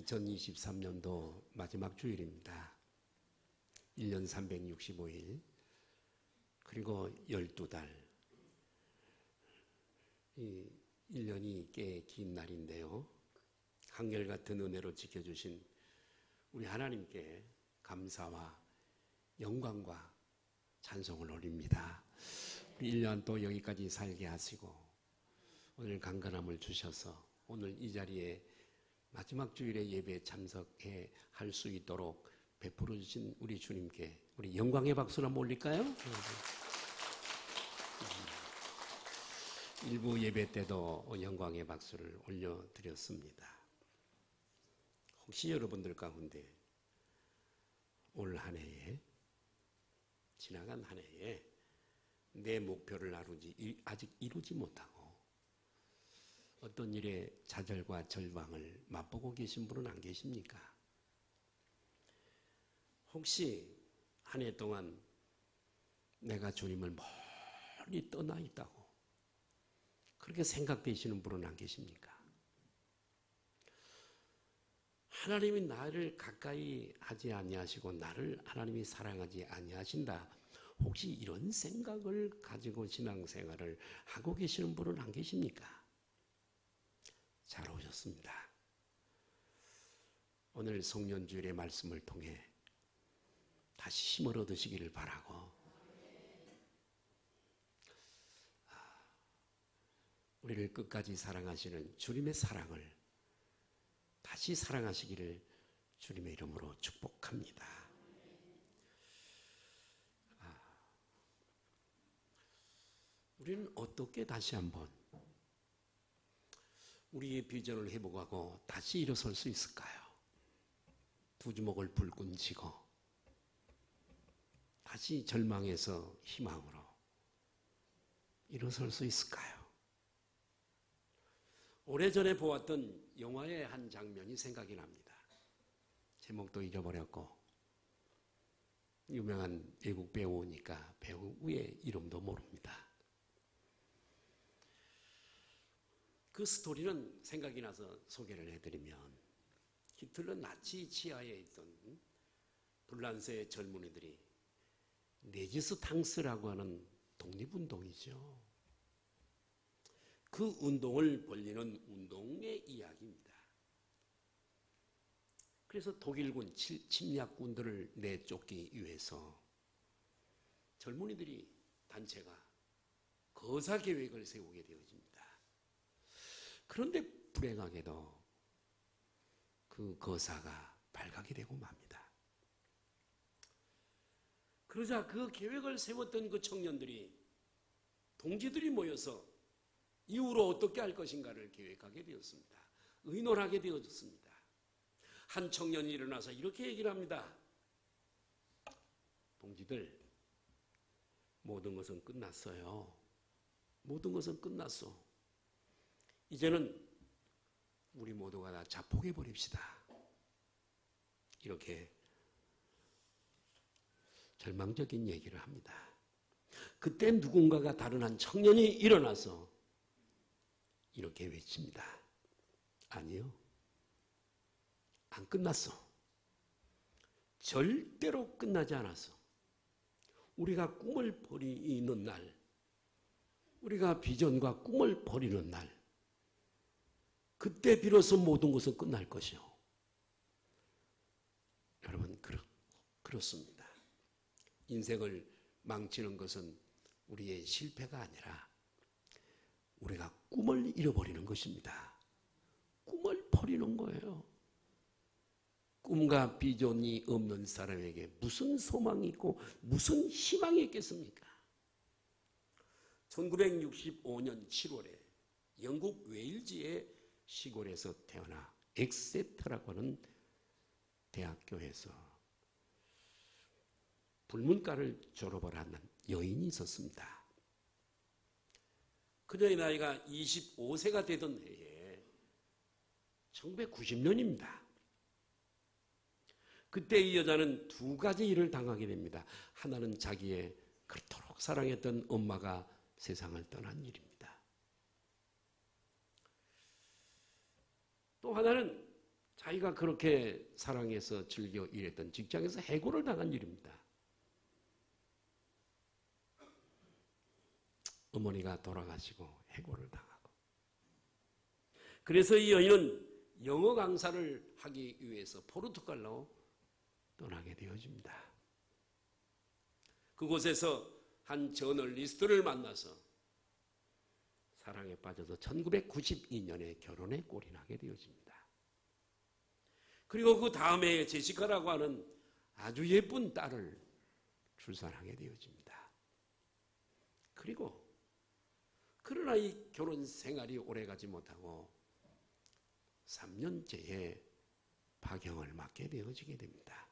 2023년도 마지막 주일입니다. 1년 365일 그리고 12달 이 1년이 꽤 긴 날인데요. 한결같은 은혜로 지켜주신 우리 하나님께 감사와 영광과 찬송을 올립니다. 우리 1년 또 여기까지 살게 하시고 오늘 강건함을 주셔서 오늘 이 자리에 마지막 주일에 예배에 참석해 할 수 있도록 베풀어 주신 우리 주님께 우리 영광의 박수를 한번 올릴까요? 일부 예배 때도 영광의 박수를 올려드렸습니다. 혹시 여러분들 가운데 올 한 해에 지나간 한 해에 내 목표를 아직 이루지 못하고 어떤 일에 좌절과 절망을 맛보고 계신 분은 안 계십니까? 혹시 한 해 동안 내가 주님을 멀리 떠나 있다고 그렇게 생각되시는 분은 안 계십니까? 하나님이 나를 가까이 하지 아니하시고 나를 하나님이 사랑하지 아니하신다. 혹시 이런 생각을 가지고 신앙생활을 하고 계시는 분은 안 계십니까? 잘 오셨습니다. 오늘 송년주일의 말씀을 통해 다시 힘을 얻으시기를 바라고 우리를 끝까지 사랑하시는 주님의 사랑을 다시 사랑하시기를 주님의 이름으로 축복합니다. 우리는 어떻게 다시 한번 우리의 비전을 회복하고 다시 일어설 수 있을까요? 두 주먹을 불끈 쥐고 다시 절망에서 희망으로 일어설 수 있을까요? 오래전에 보았던 영화의 한 장면이 생각이 납니다. 제목도 잊어버렸고 유명한 외국 배우니까 배우의 이름도 모릅니다. 그 스토리는 생각이 나서 소개를 해드리면 히틀러 나치 치하에 있던 불란서의 젊은이들이 레지스탕스라고 하는 독립운동이죠. 그 운동을 벌리는 운동의 이야기입니다. 그래서 독일군 침략군들을 내쫓기 위해서 젊은이들이 단체가 거사 계획을 세우게 되어집니다. 그런데 불행하게도 그 거사가 발각이 되고 맙니다. 그러자 그 계획을 세웠던 그 청년들이 동지들이 모여서 이후로 어떻게 할 것인가를 계획하게 되었습니다. 의논하게 되어졌습니다. 한 청년이 일어나서 이렇게 얘기를 합니다. 동지들, 모든 것은 끝났어요. 모든 것은 끝났어. 이제는 우리 모두가 다 자폭해 버립시다. 이렇게 절망적인 얘기를 합니다. 그때 누군가가 다른 한 청년이 일어나서 이렇게 외칩니다. 아니요. 안 끝났어. 절대로 끝나지 않았어. 우리가 꿈을 버리는 날, 우리가 비전과 꿈을 버리는 날, 그때 비로소 모든 것은 끝날 것이요. 여러분, 그렇습니다. 인생을 망치는 것은 우리의 실패가 아니라 우리가 꿈을 잃어버리는 것입니다. 꿈을 버리는 거예요. 꿈과 비전이 없는 사람에게 무슨 소망이 있고 무슨 희망이 있겠습니까? 1965년 7월에 영국 웨일즈의 시골에서 태어나 엑세터라고 하는 대학교에서 불문과를 졸업을 한 여인이 있었습니다. 그녀의 나이가 25세가 되던 해에 1990년입니다. 그때 이 여자는 두 가지 일을 당하게 됩니다. 하나는 자기의 그토록 사랑했던 엄마가 세상을 떠난 일입니다. 또 하나는 자기가 그렇게 사랑해서 즐겨 일했던 직장에서 해고를 당한 일입니다. 어머니가 돌아가시고 해고를 당하고. 그래서 이 여인은 영어 강사를 하기 위해서 포르투갈로 떠나게 되어집니다. 그곳에서 한 저널리스트를 만나서 사랑에 빠져서 1992년에 결혼에 꼴이 나게 되어집니다. 그리고 그 다음에 제시카라고 하는 아주 예쁜 딸을 출산하게 되어집니다. 그리고 그러나 이 결혼 생활이 오래가지 못하고 3년째에 파경을 맞게 되어지게 됩니다.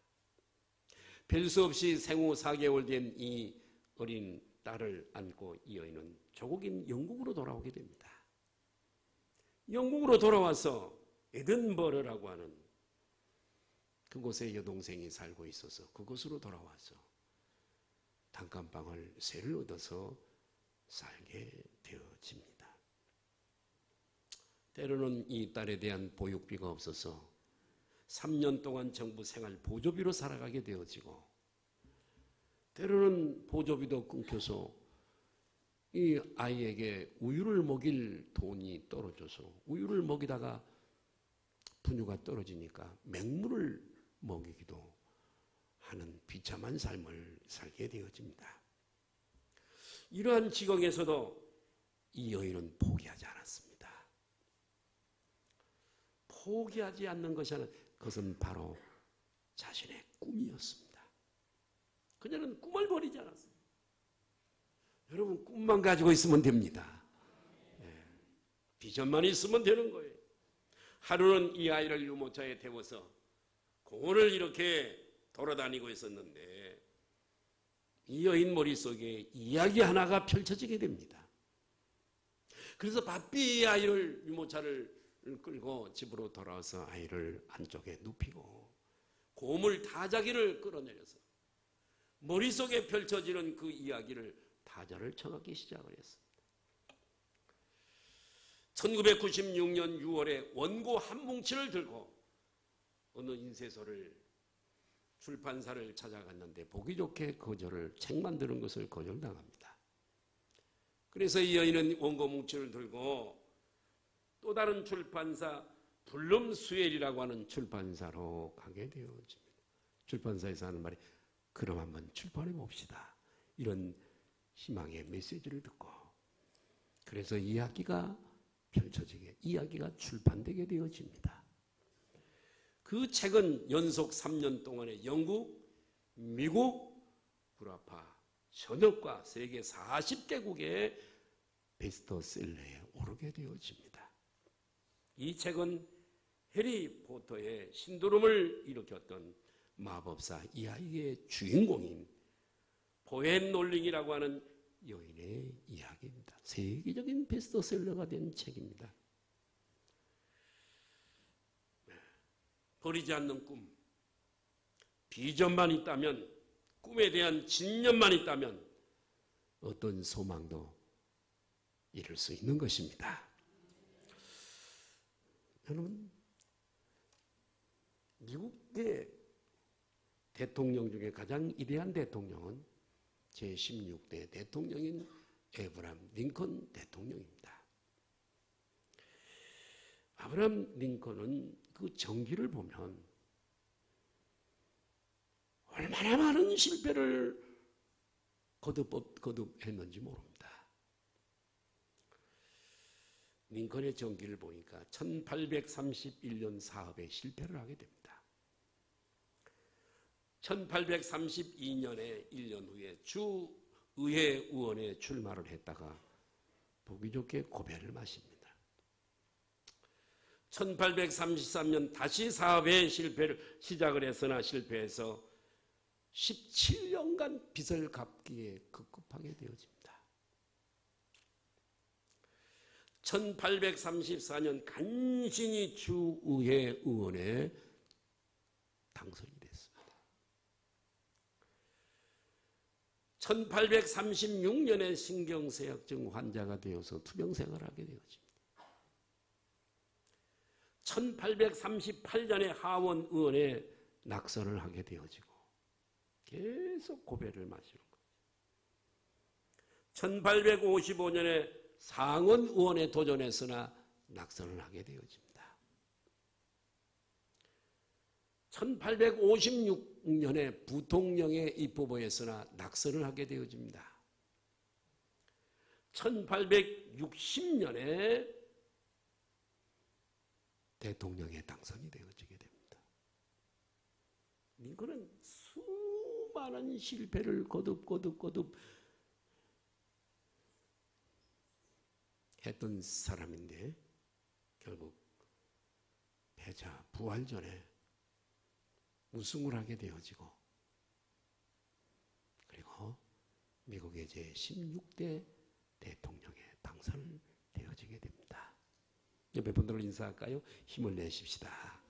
별 수 없이 생후 4개월 된 이 어린 딸을 안고 이 여인은 조국인 영국으로 돌아오게 됩니다. 영국으로 돌아와서 에든버러라고 하는 그곳에 여동생이 살고 있어서 그곳으로 돌아와서 단칸방을 세를 얻어서 살게 되어집니다. 때로는 이 딸에 대한 보육비가 없어서 3년 동안 정부 생활 보조비로 살아가게 되어지고, 때로는 보조비도 끊겨서 이 아이에게 우유를 먹일 돈이 떨어져서 우유를 먹이다가 분유가 떨어지니까 맹물을 먹이기도 하는 비참한 삶을 살게 되어집니다. 이러한 지경에서도 이 여인은 포기하지 않았습니다. 포기하지 않는 것이 아니라 그것은 바로 자신의 꿈이었습니다. 그녀는 꿈을 버리지 않았습니다. 여러분, 꿈만 가지고 있으면 됩니다. 비전만 있으면 되는 거예요. 하루는 이 아이를 유모차에 태워서 공원을 이렇게 돌아다니고 있었는데 이 여인 머릿속에 이야기 하나가 펼쳐지게 됩니다. 그래서 바삐 이 아이를 유모차를 끌고 집으로 돌아와서 아이를 안쪽에 눕히고 고물 타자기를 끌어내려서 머릿속에 펼쳐지는 그 이야기를 타자를 쳐가기 시작을 했습니다. 1996년 6월에 원고 한 뭉치를 들고 어느 인쇄소를 출판사를 찾아갔는데 보기 좋게 거절을, 책 만드는 것을 거절당합니다. 그래서 이 여인은 원고 뭉치를 들고 또 다른 출판사 블룸스웰이라고 하는 출판사로 가게 되어집니다. 출판사에서 하는 말이 그럼 한번 출판해 봅시다. 이런 희망의 메시지를 듣고, 그래서 이야기가 펼쳐지게, 이야기가 출판되게 되어집니다. 그 책은 연속 3년 동안에 영국, 미국, 구라파, 전역과 세계 40개국의 베스트셀러에 오르게 되어집니다. 이 책은 해리포터의 신두름을 일으켰던 마법사 이야기의 주인공인 포앤 롤링이라고 하는 여인의 이야기입니다. 세계적인 베스트셀러가 된 책입니다. 버리지 않는 꿈, 비전만 있다면, 꿈에 대한 진념만 있다면 어떤 소망도 이룰 수 있는 것입니다. 여러분, 미국의 대통령 중에 가장 위대한 대통령은 제16대 대통령인 에브라함 링컨 대통령입니다. 아브라함 링컨은 그 정기를 보면 얼마나 많은 실패를 거듭했는지 모릅니다. 링컨의 정기를 보니까 1831년 사업에 실패를 하게 됩니다. 1832년에 1년 후에 주의회 의원에 출마를 했다가 보기 좋게 고배를 마십니다. 1833년 다시 사업에 시작을 했으나 실패해서 17년간 빚을 갚기에 급급하게 되어집니다. 1834년 간신히 주의회 의원에 당선이 됐습니다. 1836년에 신경쇠약증 환자가 되어서 투병생활을 하게 되어집니다. 1838년에 하원 의원에 낙선을 하게 되어지고 계속 고배를 마시는 거예요. 1855년에 상원 의원에 도전했으나 낙선을 하게 되어집니다. 1856년에 부통령에 입후보했으나 낙선을 하게 되어집니다. 1860년에 대통령에 당선이 되어지게 됩니다. 링컨은 수많은 실패를 거듭 했던 사람인데 결국 패자 부활전에 우승을 하게 되어지고 그리고 미국의 제16대 대통령에 당선되어지게 됩니다. 옆에 분들을 인사할까요? 힘을 내십시다.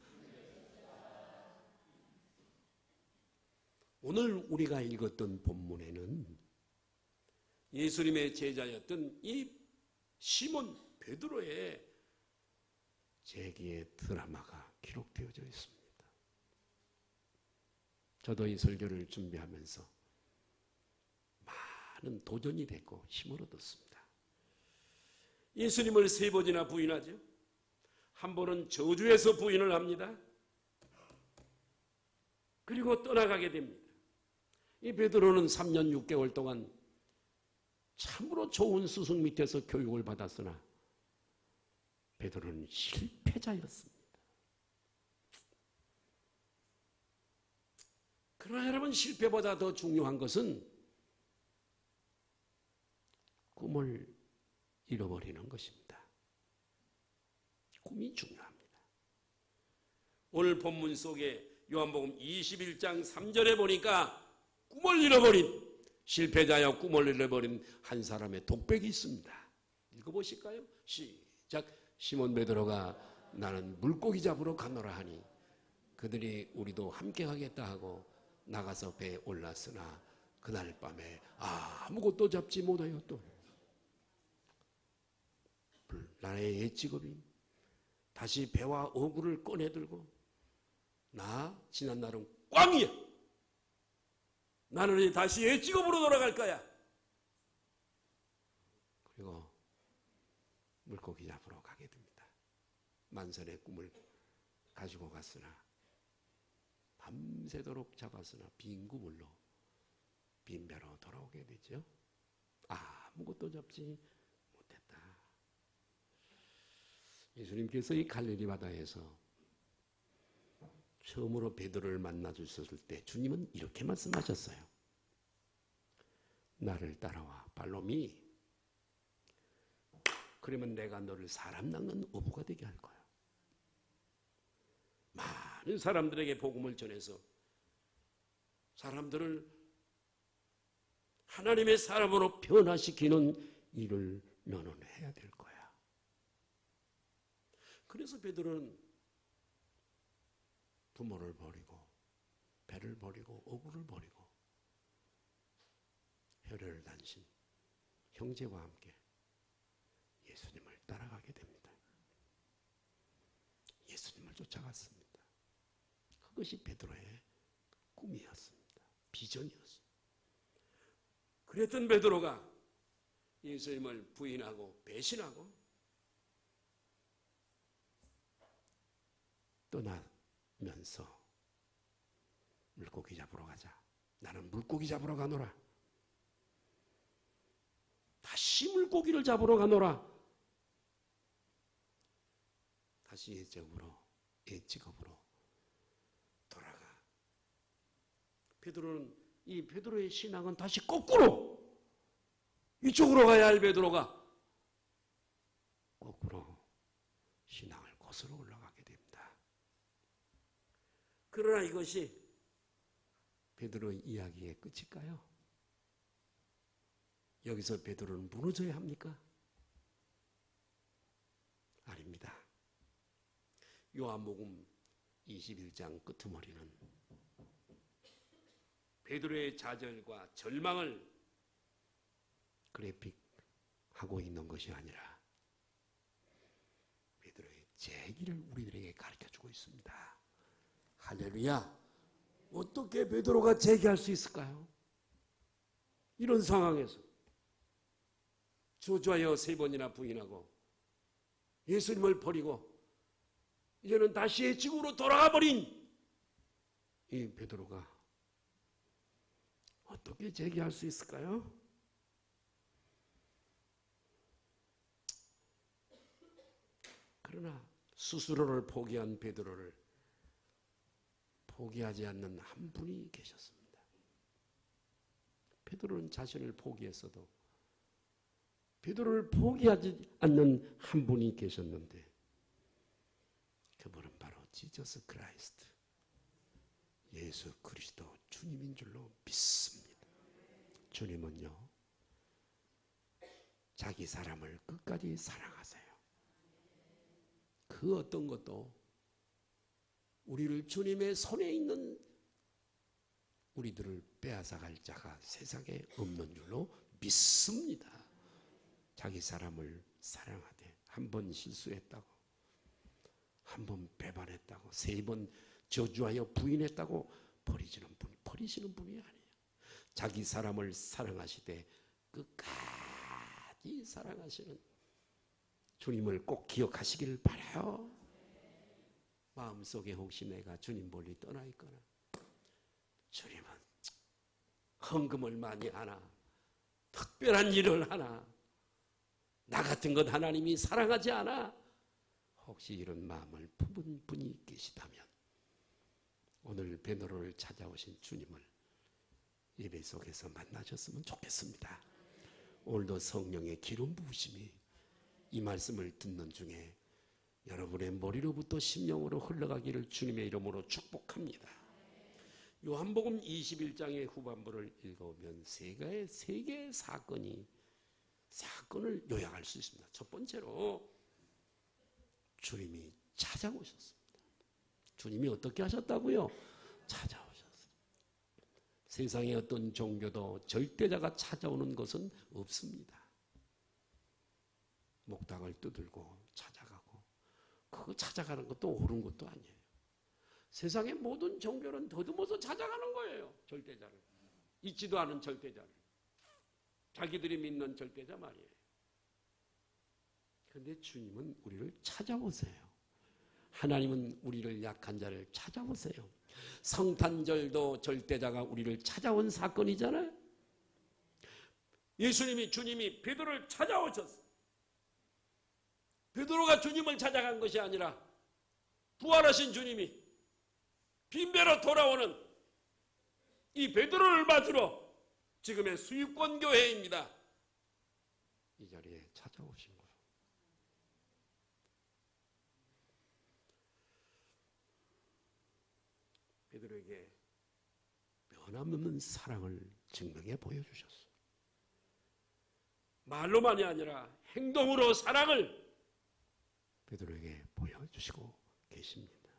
오늘 우리가 읽었던 본문에는 예수님의 제자였던 이 시몬 베드로의 재기의 드라마가 기록되어져 있습니다. 저도 이 설교를 준비하면서 많은 도전이 됐고 힘을 얻었습니다. 예수님을 3번이나 부인하죠. 한 번은 저주에서 부인을 합니다. 그리고 떠나가게 됩니다. 이 베드로는 3년 6개월 동안 참으로 좋은 스승 밑에서 교육을 받았으나 베드로는 실패자였습니다. 그러나 여러분, 실패보다 더 중요한 것은 꿈을 잃어버리는 것입니다. 꿈이 중요합니다. 오늘 본문 속에 요한복음 21장 3절에 보니까 꿈을 잃어버린 실패자여 꿈을 잃어버린 한 사람의 독백이 있습니다. 읽어보실까요? 시작. 시몬 베드로가 나는 물고기 잡으러 가노라 하니 그들이 우리도 함께 가겠다 하고 나가서 배에 올랐으나 그날 밤에 아무것도 잡지 못하였더니 나의 옛 직업인 다시 배와 어구를 꺼내 들고 나 지난 날은 꽝이야. 나는 이제 다시 옛 직업으로 돌아갈 거야. 그리고 물고기 잡으러 가게 됩니다. 만선의 꿈을 가지고 갔으나 밤새도록 잡았으나 빈 구물로 빈 배로 돌아오게 되죠. 아무것도 잡지 못했다. 예수님께서 이 갈릴리 바다에서 처음으로 베드로를 만나 주셨을 때 주님은 이렇게 말씀하셨어요. 나를 따라와 발롬이. 그러면 내가 너를 사람 낚는 어부가 되게 할 거야. 많은 사람들에게 복음을 전해서 사람들을 하나님의 사람으로 변화시키는 일을 너는 해야 될 거야. 그래서 베드로는 부모를 버리고 배를 버리고 어구를 버리고 혈혈 단신 형제와 함께 예수님을 따라가게 됩니다. 예수님을 쫓아갔습니다. 그것이 베드로의 꿈이었습니다. 비전이었습니다. 그랬던 베드로가 예수님을 부인하고 배신하고 떠나면서 물고기 잡으러 가자. 나는 물고기 잡으러 가노라. 다시 물고기를 잡으러 가노라. 다시 옛 직업으로 돌아가. 베드로는 이 베드로의 신앙은 다시 거꾸로 이쪽으로 가야 할 베드로가 거꾸로 신앙을 거슬러 올라가게 됩니다. 그러나 이것이 베드로의 이야기의 끝일까요? 여기서 베드로는 무너져야 합니까? 아닙니다. 요한복음 21장 끄트머리는 베드로의 좌절과 절망을 그래픽하고 있는 것이 아니라 베드로의 제기를 우리들에게 가르쳐주고 있습니다. 할렐루야. 어떻게 베드로가 제기할 수 있을까요? 이런 상황에서 저주하여 3번이나 부인하고 예수님을 버리고 이제는 다시 지구로 돌아가 버린 이 베드로가 어떻게 제기할 수 있을까요? 그러나 스스로를 포기한 베드로를 포기하지 않는 한 분이 계셨습니다. 베드로는 자신을 포기했어도 베드로를 포기하지 않는 한 분이 계셨는데 그분은 바로 지저스 크라이스트, 예수 그리스도 주님인 줄로 믿습니다. 주님은요, 자기 사람을 끝까지 사랑하세요. 그 어떤 것도 우리를 주님의 손에 있는 우리들을 빼앗아갈 자가 세상에 없는 줄로 믿습니다. 자기 사람을 사랑하되 한 번 실수했다고, 한 번 배반했다고, 3번 저주하여 부인했다고 버리시는 분이 아니에요. 자기 사람을 사랑하시되 끝까지 사랑하시는 주님을 꼭 기억하시길 바라요. 마음속에 혹시 내가 주님 멀리 떠나 있거나 주님은 헌금을 많이 하나, 특별한 일을 하나, 나 같은 것 하나님이 사랑하지 않아, 혹시 이런 마음을 품은 분이 계시다면 오늘 베드로를 찾아오신 주님을 예배 속에서 만나셨으면 좋겠습니다. 오늘도 성령의 기름 부으심이 이 말씀을 듣는 중에 여러분의 머리로부터 심령으로 흘러가기를 주님의 이름으로 축복합니다. 요한복음 21장의 후반부를 읽어보면 세 개의 사건을 요약할 수 있습니다. 첫 번째로 주님이 찾아오셨습니다. 주님이 어떻게 하셨다고요? 찾아오셨어요. 세상의 어떤 종교도 절대자가 찾아오는 것은 없습니다. 목닥을 두들고 찾아가고, 그거 찾아가는 것도 옳은 것도 아니에요. 세상의 모든 종교는 더듬어서 찾아가는 거예요. 절대자를, 있지도 않은 절대자를, 자기들이 믿는 절대자 말이에요. 그런데 주님은 우리를 찾아오세요. 하나님은 우리를 약한 자를 찾아오세요. 성탄절도 절대자가 우리를 찾아온 사건이잖아요. 주님이 베드로를 찾아오셨어요. 베드로가 주님을 찾아간 것이 아니라 부활하신 주님이 빈배로 돌아오는 이 베드로를 맞으러 지금의 수유권 교회입니다. 이 자리에 찾아오신 거예요. 베드로에게 변함없는 사랑을 증명해 보여주셨어요. 말로만이 아니라 행동으로 사랑을 베드로에게 보여주시고 계십니다.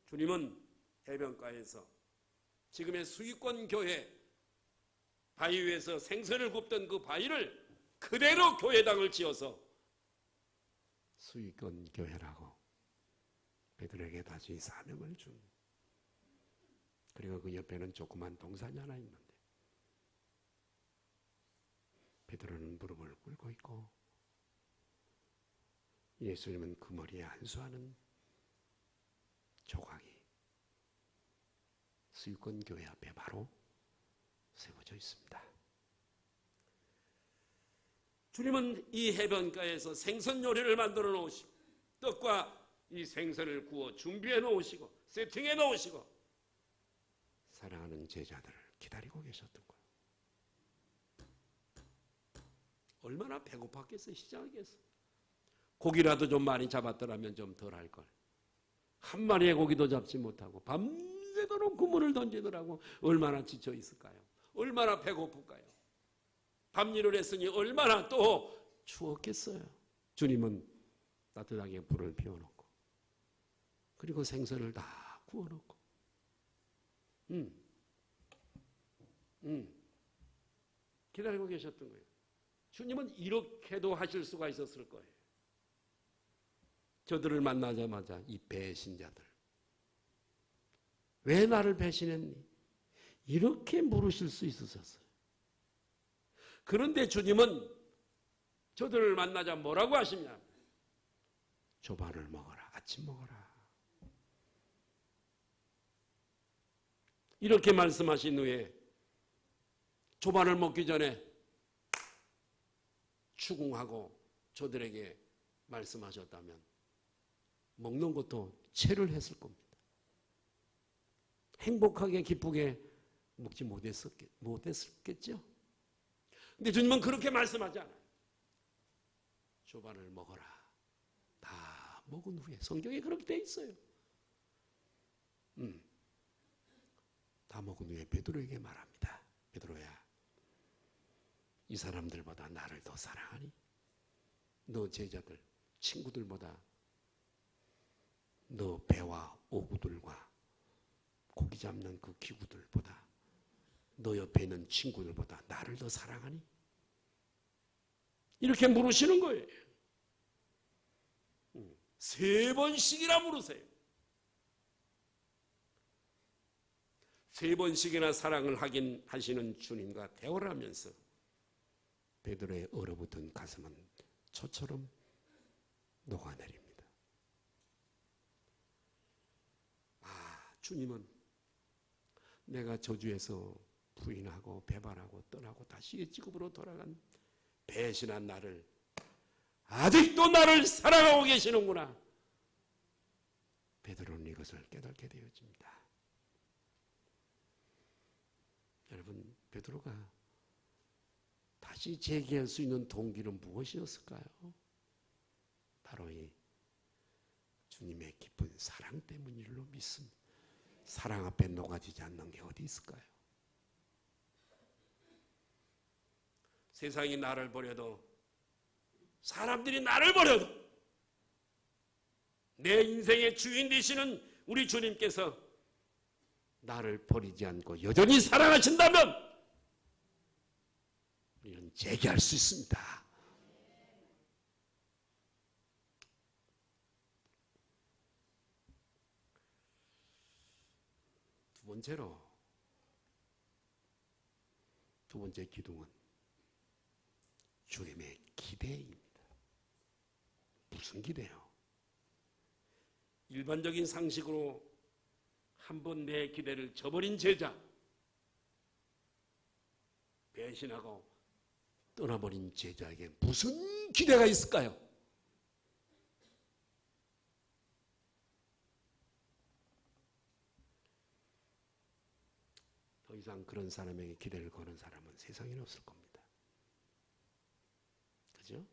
주님은 해변가에서 지금의 수유권 교회 바위 위에서 생선을 굽던 그 바위를 그대로 교회당을 지어서 수유권 교회라고 베드로에게 다시 사명을 준, 그리고 그 옆에는 조그만 동산이 하나 있는데 베드로는 무릎을 꿇고 있고 예수님은 그 머리에 안수하는 조각이 수유권 교회 앞에 바로 세워져 있습니다. 주님은 이 해변가에서 생선 요리를 만들어 놓으시고 떡과 이 생선을 구워 준비해 놓으시고 세팅해 놓으시고 사랑하는 제자들을 기다리고 계셨던 거예요. 얼마나 배고팠겠어요. 시장이겠어요. 고기라도 좀 많이 잡았더라면 좀 덜 할 걸. 한 마리의 고기도 잡지 못하고 밤새도록 그물을 던지더라고. 얼마나 지쳐 있을까요? 얼마나 배고플까요? 밤일을 했으니 얼마나 또 추웠겠어요. 주님은 따뜻하게 불을 피워놓고 그리고 생선을 다 구워놓고 기다리고 계셨던 거예요. 주님은 이렇게도 하실 수가 있었을 거예요. 저들을 만나자마자 이 배신자들, 왜 나를 배신했니? 이렇게 물으실 수 있으셨어요. 그런데 주님은 저들을 만나자 뭐라고 하시냐? 조반을 먹어라, 아침 먹어라. 이렇게 말씀하신 후에 조반을 먹기 전에 추궁하고 저들에게 말씀하셨다면 먹는 것도 체를 했을 겁니다. 행복하게 기쁘게 먹지 못했겠죠. 근데 주님은 그렇게 말씀하지 않아요. 조반을 먹어라. 다 먹은 후에, 성경에 그렇게 돼 있어요. 다 먹은 후에 베드로에게 말합니다. 베드로야, 이 사람들보다 나를 더 사랑하니? 너 제자들, 친구들보다, 너 배와 오구들과 고기 잡는 그 기구들보다, 너 옆에 있는 친구들보다 나를 더 사랑하니? 이렇게 물으시는 거예요. 3번씩이나 물으세요. 3번씩이나 사랑을 하시는 주님과 대화를 하면서 베드로의 얼어붙은 가슴은 초처럼 녹아내립니다. 주님은 내가 저주에서 부인하고 배반하고 떠나고 다시 옛지급으로 돌아간 배신한 나를 아직도 나를 사랑하고 계시는구나. 베드로는 이것을 깨닫게 되어집니다. 여러분, 베드로가 다시 재기할 수 있는 동기는 무엇이었을까요? 바로 이 주님의 깊은 사랑 때문일로 믿습니다. 사랑 앞에 녹아지지 않는 게 어디 있을까요? 세상이 나를 버려도, 사람들이 나를 버려도 내 인생의 주인 되시는 우리 주님께서 나를 버리지 않고 여전히 사랑하신다면 우리는 재기할 수 있습니다. 두 번째 기둥은 주님의 기대입니다. 무슨 기대요? 일반적인 상식으로 한번 내 기대를 저버린 제자, 배신하고 떠나버린 제자에게 무슨 기대가 있을까요? 더 이상 그런 사람에게 기대를 거는 사람은 세상에 없을 겁니다. 그죠?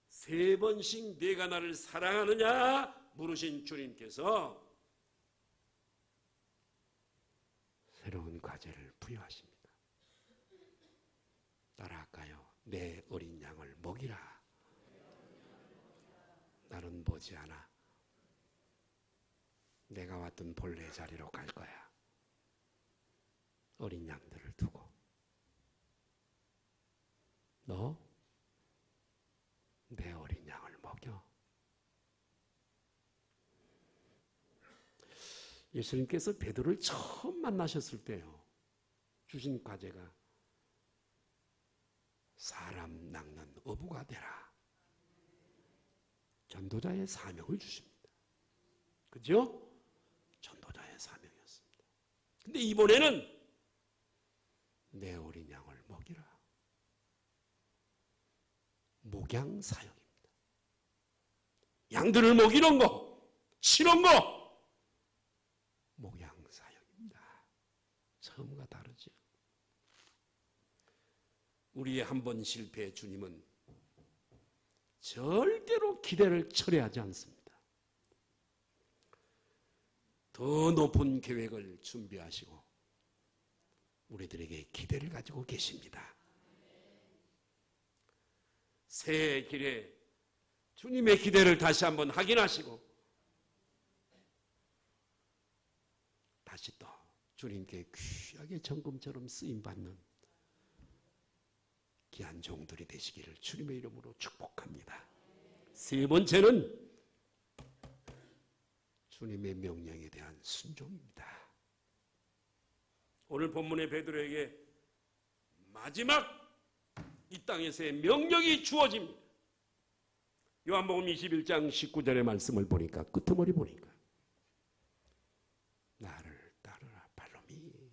3번씩 내가 나를 사랑하느냐 물으신 주님께서 새로운 과제를 부여하십니다. 따라할까요? 내 어린 양을 먹이라. 나는 머지않아 내가 왔던 본래 자리로 갈 거야. 어린 양들을 두고 너 내 어린 양을 먹여. 예수님께서 베드로를 처음 만나셨을 때요, 주신 과제가 사람 낚는 어부가 되라. 전도자의 사명을 주십니다. 그죠? 전도자의 사명이었습니다. 근데 이번에는 내 어린 양을 먹이라. 목양 사역입니다. 양들을 먹이는 거, 치는 거, 목양 사역입니다. 처음과 다르죠. 우리의 한 번 실패에 주님은 절대로 기대를 철회하지 않습니다. 더 높은 계획을 준비하시고 우리들에게 기대를 가지고 계십니다. 새해 길에 주님의 기대를 다시 한번 확인하시고 다시 또 주님께 귀하게 정금처럼 쓰임받는 귀한 종들이 되시기를 주님의 이름으로 축복합니다. 세 번째는 주님의 명령에 대한 순종입니다. 오늘 본문의 베드로에게 마지막 이 땅에서의 명령이 주어집니다. 요한복음 21장 19절의 말씀을 보니까 끄트머리 보니까 나를 따르라 발롬이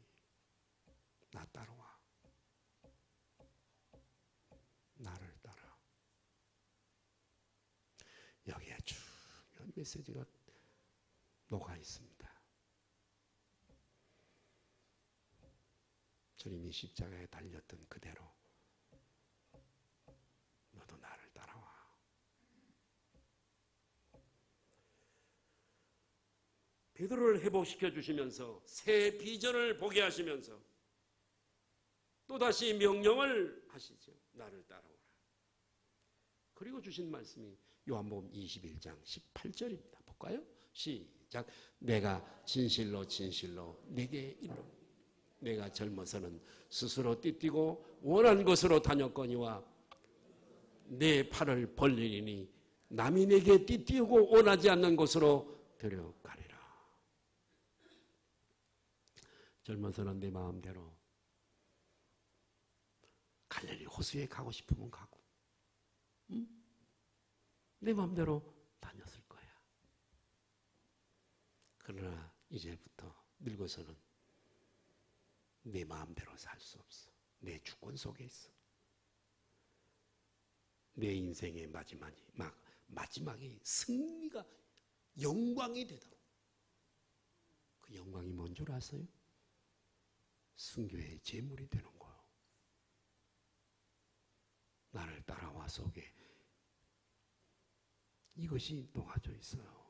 나 따라와 나를 따라. 여기에 중요한 메시지가 녹아 있습니다. 주님이 십자가에 달렸던 그대로 너도 나를 따라와. 베드로를 회복시켜 주시면서 새 비전을 보게 하시면서 또다시 명령을 하시죠. 나를 따라오라. 그리고 주신 말씀이 요한복음 21장 18절입니다. 볼까요? 시작. 내가 진실로 진실로 내게 이르노니 내가 젊어서는 스스로 띠뛰고 원한 곳으로 다녔거니와 내 팔을 벌리니 남이 내게 띠뛰고 원하지 않는 곳으로 데려가리라. 젊어서는 내 마음대로 갈릴리 호수에 가고 싶으면 가고, 응? 내 마음대로 다녔을 거야. 그러나 이제부터 늙어서는 내 마음대로 살 수 없어. 내 주권 속에 있어. 내 인생의 마지막이 승리가 영광이 되도록. 그 영광이 뭔 줄 아세요? 순교의 제물이 되는 거예요. 나를 따라와 속에 이것이 녹아져 있어요.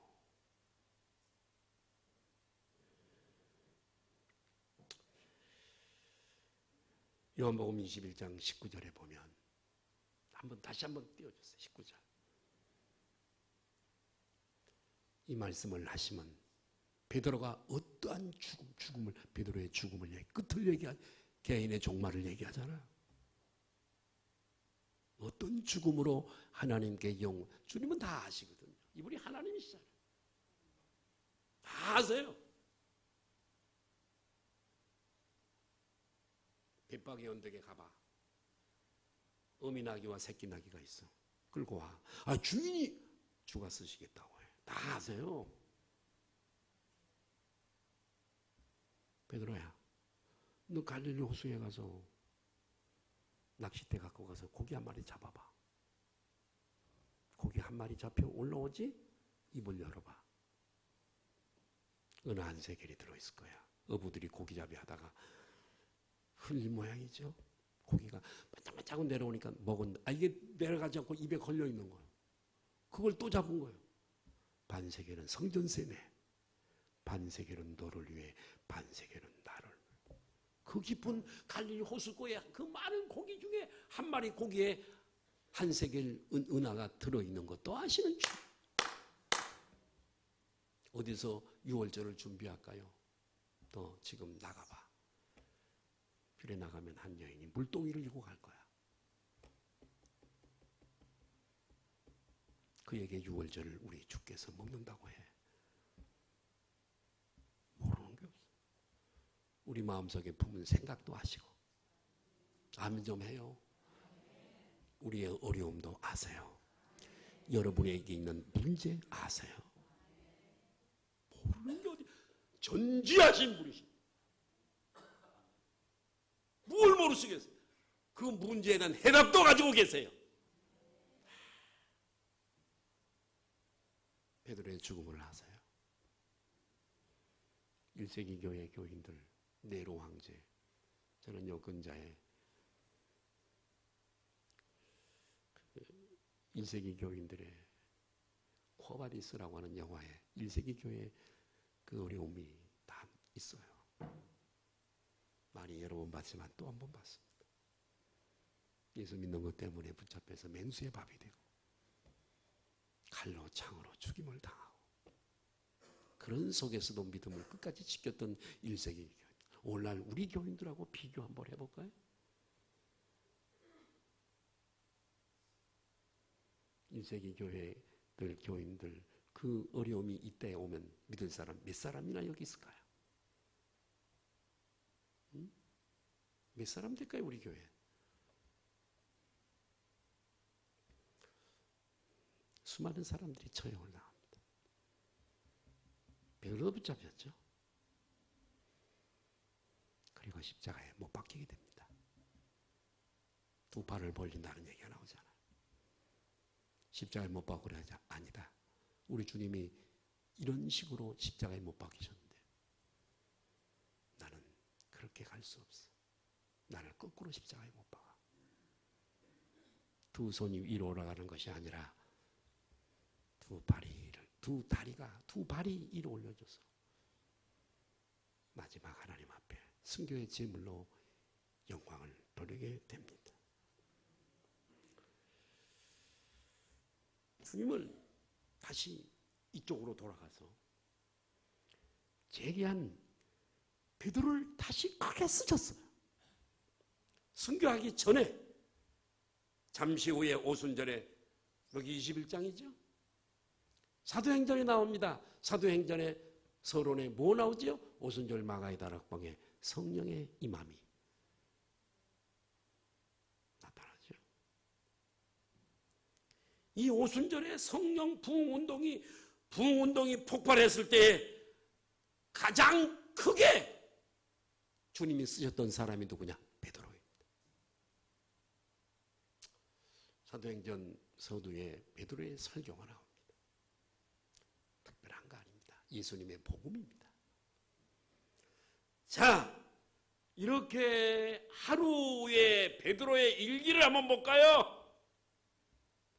요한복음 21장 19절에 보면 다시 한번 띄워주세요. 19절. 이 말씀을 하시면 베드로가 어떠한 베드로의 죽음을 끝을 얘기한 개인의 종말을 얘기하잖아요. 어떤 죽음으로 하나님께 주님은 다 아시거든요. 이분이 하나님이시잖아요. 다 아세요. 벳박이 언덕에 가봐. 어미나귀와 새끼나귀가 있어. 끌고 와. 주인이 주가 쓰시겠다고 해. 다 아세요. 베드로야, 너 갈릴리 호수에 가서 낚싯대 갖고 가서 고기 한 마리 잡아봐. 고기 한 마리 잡혀 올라오지? 입을 열어봐. 어느 한세겔이 들어있을 거야. 어부들이 고기잡이 하다가 흘릴 모양이죠. 고기가 반짝반짝 내려오니까 이게 내려가지 않고 입에 걸려 있는 거예요. 그걸 또 잡은 거예요. 반세겔은 성전세네. 반세겔은 너를 위해, 반세겔은 나를. 그 깊은 갈릴리 호수고에 그 많은 고기 중에 한 마리 고기에 한 세겔 은하가 들어있는 것도 아시는 줄. 어디서 유월절을 준비할까요? 너 지금 나가봐. 길에 나가면 한 여인이 물동이를 들고 갈 거야. 그에게 유월절을 우리 주께서 먹는다고 해. 모르는 게 없어. 우리 마음속에 품은 생각도 아시고. 아멘 좀 해요. 우리의 어려움도 아세요. 여러분에게 있는 문제 아세요. 모르는 게 어디. 전지하신 분이십니다. 뭘 모르시겠어요? 그 문제에 대한 해답도 가지고 계세요. 베드로의 죽음을 아세요? 1세기 교회 교인들, 네로 황제, 저는 요 근자에 1세기 교인들의 코바디스라고 하는 영화에 1세기 교회의 그 어려움이 다 있어요. 많이 여러 번 봤지만 또 한 번 봤습니다. 예수 믿는 것 때문에 붙잡혀서 맹수의 밥이 되고 칼로 창으로 죽임을 당하고 그런 속에서도 믿음을 끝까지 지켰던 1세기 교인. 오늘날 우리 교인들하고 비교 한번 해볼까요? 1 21세기 교회들, 교인들 그 어려움이 이때에 오면 믿을 사람 몇 사람이나 여기 있을까요? 응? 몇 사람 될까요, 우리 교회? 수많은 사람들이 처형을 당합니다. 배로 붙잡혔죠. 그리고 십자가에 못 박히게 됩니다. 두 발을 벌린다는 얘기가 나오잖아요. 십자가에 못 박고 그러자 아니다. 우리 주님이 이런 식으로 십자가에 못 박히셨는데 나는 그렇게 갈 수 없어. 나를 거꾸로 십자가에 못 박아. 두 손이 위로 올라가는 것이 아니라 두 다리가 두 발이 위로 올려줘서 마지막 하나님 앞에 순교의 제물로 영광을 돌리게 됩니다. 주님을 다시 이쪽으로 돌아가서 재기한 베드로를 다시 크게 쓰셨어요. 순교하기 전에 잠시 후에 오순절에 여기 21장이죠. 사도행전에 나옵니다. 사도행전에 서론에 뭐 나오지요? 오순절 마가의 다락방에 성령의 임함이 나타나죠. 이 오순절에 성령 부흥운동이 폭발했을 때 가장 크게 주님이 쓰셨던 사람이 누구냐? 베드로입니다. 사도행전 서두에 베드로의 설교가 나옵니다. 특별한 거 아닙니다. 예수님의 복음입니다. 자, 이렇게 하루의 베드로의 일기를 한번 볼까요?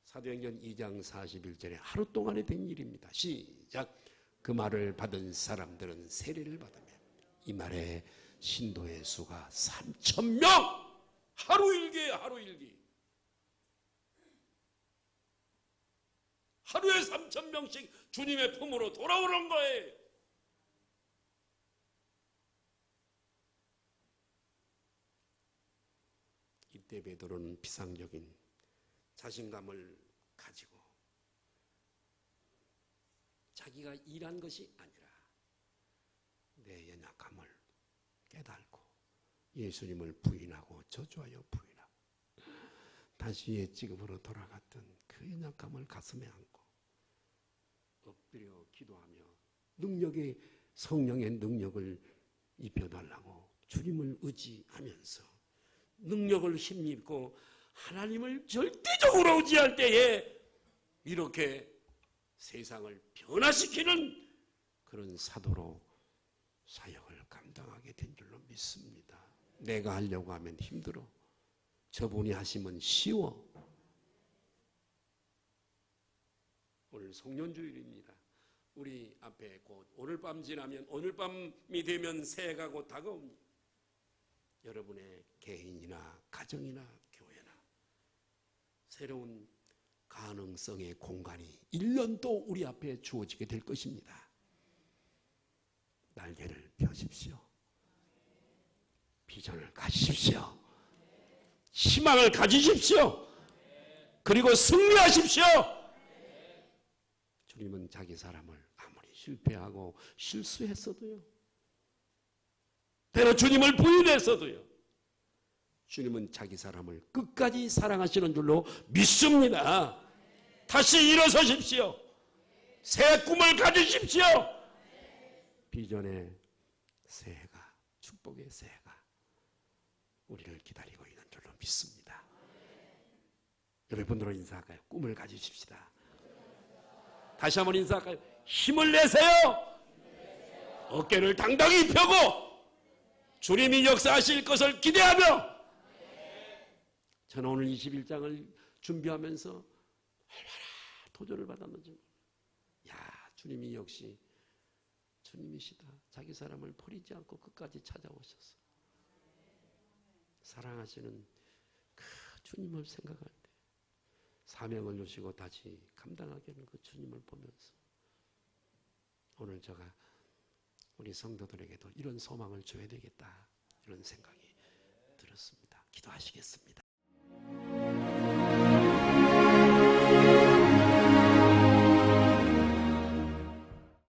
사도행전 2장 41절에 하루 동안에 된 일입니다. 시작. 그 말을 받은 사람들은 세례를 받으며 이 말에 신도의 수가 3,000명! 하루 일기예요, 하루 일기. 하루에 3,000명씩 주님의 품으로 돌아오는 거예요. 이때 베드로는 비상적인 자신감을 가지고 자기가 일한 것이 아니라 내 연약함을 깨닫고 예수님을 부인하고 저주하여 부인하고 다시 옛 직업으로 돌아갔던 그 연약함을 가슴에 안고 엎드려 기도하며 성령의 능력을 입혀달라고 주님을 의지하면서 능력을 힘입고 하나님을 절대적으로 의지할 때에 이렇게 세상을 변화시키는 그런 사도로 사역을 감당하게 된 줄로 믿습니다. 내가 하려고 하면 힘들어. 저분이 하시면 쉬워. 오늘 송년주일입니다. 우리 앞에 곧 오늘 밤 지나면 오늘 밤이 되면 새해가 곧 다가옵니다. 여러분의 개인이나 가정이나 교회나 새로운 가능성의 공간이 1년 또 우리 앞에 주어지게 될 것입니다. 날개를 펴십시오. 비전을 가지십시오. 희망을 가지십시오. 그리고 승리하십시오. 주님은 자기 사람을 아무리 실패하고 실수했어도요, 때로 주님을 부인했어도요, 주님은 자기 사람을 끝까지 사랑하시는 줄로 믿습니다. 다시 일어서십시오. 새 꿈을 가지십시오. 비전의 새해가, 축복의 새해가 우리를 기다리고 있는 줄로 믿습니다. 여러분들로 인사할까요? 꿈을 가지십시다. 다시 한번 인사할까요? 힘을 내세요. 어깨를 당당히 펴고 주님이 역사하실 것을 기대하며, 저는 오늘 21장을 준비하면서 얼마나 도전을 받았는지. 야, 주님이 역시 주님이시다. 자기 사람을 버리지 않고 끝까지 찾아오셔서 사랑하시는 그 주님을 생각할 때 사명을 주시고 다시 감당하게 하는 그 주님을 보면서 오늘 제가 우리 성도들에게도 이런 소망을 줘야 되겠다, 이런 생각이 들었습니다. 기도하시겠습니다.